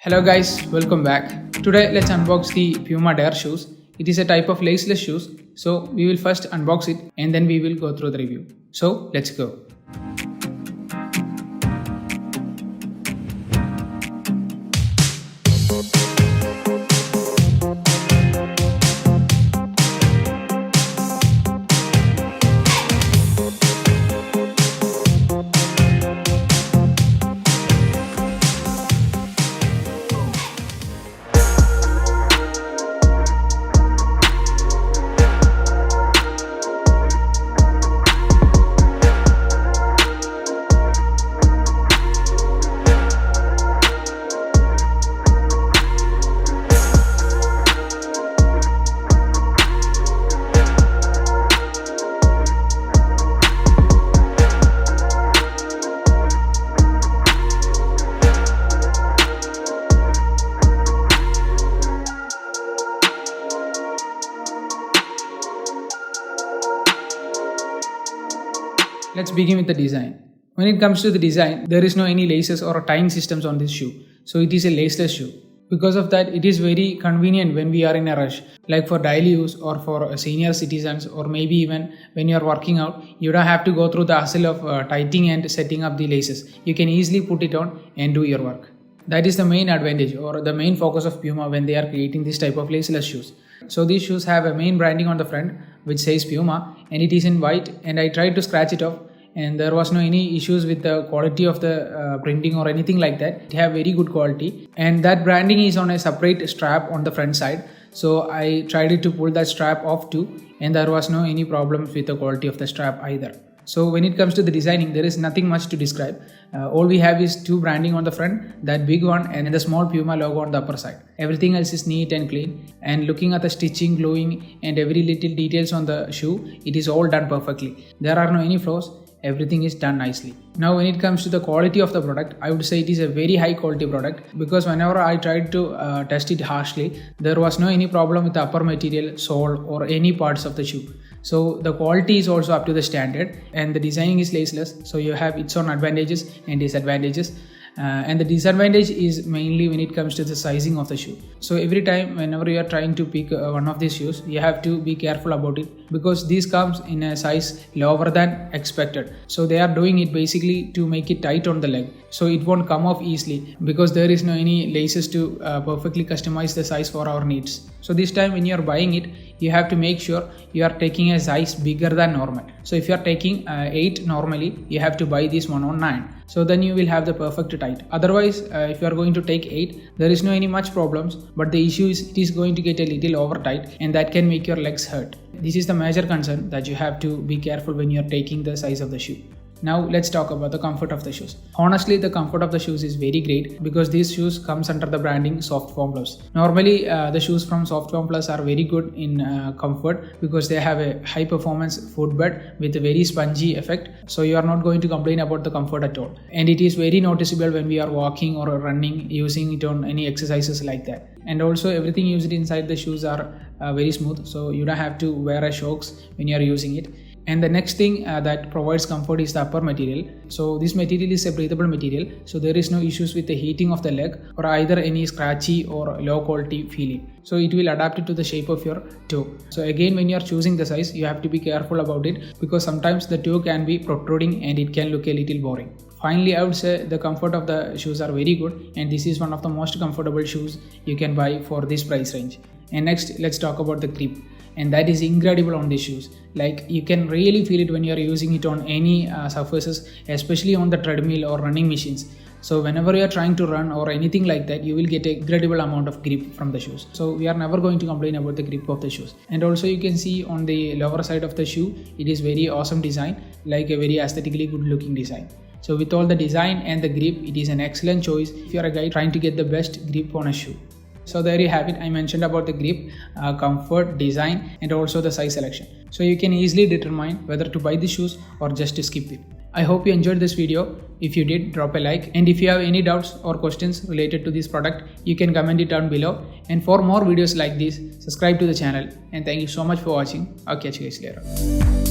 Hello guys, welcome back. Today let's unbox the Puma Dare shoes. It is a type of laceless shoes. So we will first unbox it and then we will go through the review. So let's go. Let's begin with the design. When it comes to the design, there is no any laces or tying systems on this shoe. So it is a laceless shoe. Because of that, it is very convenient when we are in a rush, like for daily use or for senior citizens, or maybe even when you are working out, you don't have to go through the hassle of tightening and setting up the laces. You can easily put it on and do your work. That is the main advantage or the main focus of Puma when they are creating this type of laceless shoes. So these shoes have a main branding on the front which says Puma and it is in white, and I tried to scratch it off and there was no any issues with the quality of the printing or anything like that. It have very good quality, and that branding is on a separate strap on the front side. So I tried to pull that strap off too, and there was no any problems with the quality of the strap either. So when it comes to the designing, there is nothing much to describe. All we have is two branding on the front, that big one, and the small Puma logo on the upper side. Everything else is neat and clean, and looking at the stitching, gluing and every little details on the shoe, it is all done perfectly. There are no any flaws. Everything is done nicely. Now when it comes to the quality of the product, I would say it is a very high quality product, because whenever I tried to test it harshly, there was no any problem with the upper material, sole or any parts of the shoe. So the quality is also up to the standard, and the designing is laceless, so you have its own advantages and disadvantages. And the disadvantage is mainly when it comes to the sizing of the shoe. So every time whenever you are trying to pick one of these shoes, you have to be careful about it, because this comes in a size lower than expected. So they are doing it basically to make it tight on the leg, so it won't come off easily, because there is no any laces to perfectly customize the size for our needs. So this time when you are buying it, you have to make sure you are taking a size bigger than normal. So if you are taking 8 normally, you have to buy this one on 9. So then you will have the perfect tight. Otherwise, if you are going to take 8, there is no any much problems, but the issue is it is going to get a little over tight, and that can make your legs hurt. This is the major concern that you have to be careful when you are taking the size of the shoe. Now let's talk about the comfort of the shoes. Honestly, the comfort of the shoes is very great, because these shoes comes under the branding Soft Foam Plus. Normally the shoes from Soft Foam Plus are very good in comfort, because they have a high performance footbed with a very spongy effect, so you are not going to complain about the comfort at all. And it is very noticeable when we are walking or running, using it on any exercises like that. And also everything used inside the shoes are very smooth, so you don't have to wear a shocks when you are using it. And the next thing that provides comfort is the upper material. So this material is a breathable material, so there is no issues with the heating of the leg or either any scratchy or low quality feeling. So it will adapt it to the shape of your toe. So again, when you are choosing the size, you have to be careful about it, because sometimes the toe can be protruding and it can look a little boring. Finally, I would say the comfort of the shoes are very good, and this is one of the most comfortable shoes you can buy for this price range. And next, let's talk about the grip, and that is incredible on these shoes. Like, you can really feel it when you are using it on any surfaces, especially on the treadmill or running machines. So whenever you are trying to run or anything like that, you will get a incredible amount of grip from the shoes. So we are never going to complain about the grip of the shoes. And also you can see on the lower side of the shoe, it is very awesome design, like a very aesthetically good looking design. So with all the design and the grip, it is an excellent choice if you are a guy trying to get the best grip on a shoe. So there you have it. I mentioned about the grip, comfort, design, and also the size selection. So you can easily determine whether to buy the shoes or just to skip it. I hope you enjoyed this video. If you did, drop a like, and if you have any doubts or questions related to this product, you can comment it down below. And for more videos like this, subscribe to the channel, and thank you so much for watching. I'll catch you guys later.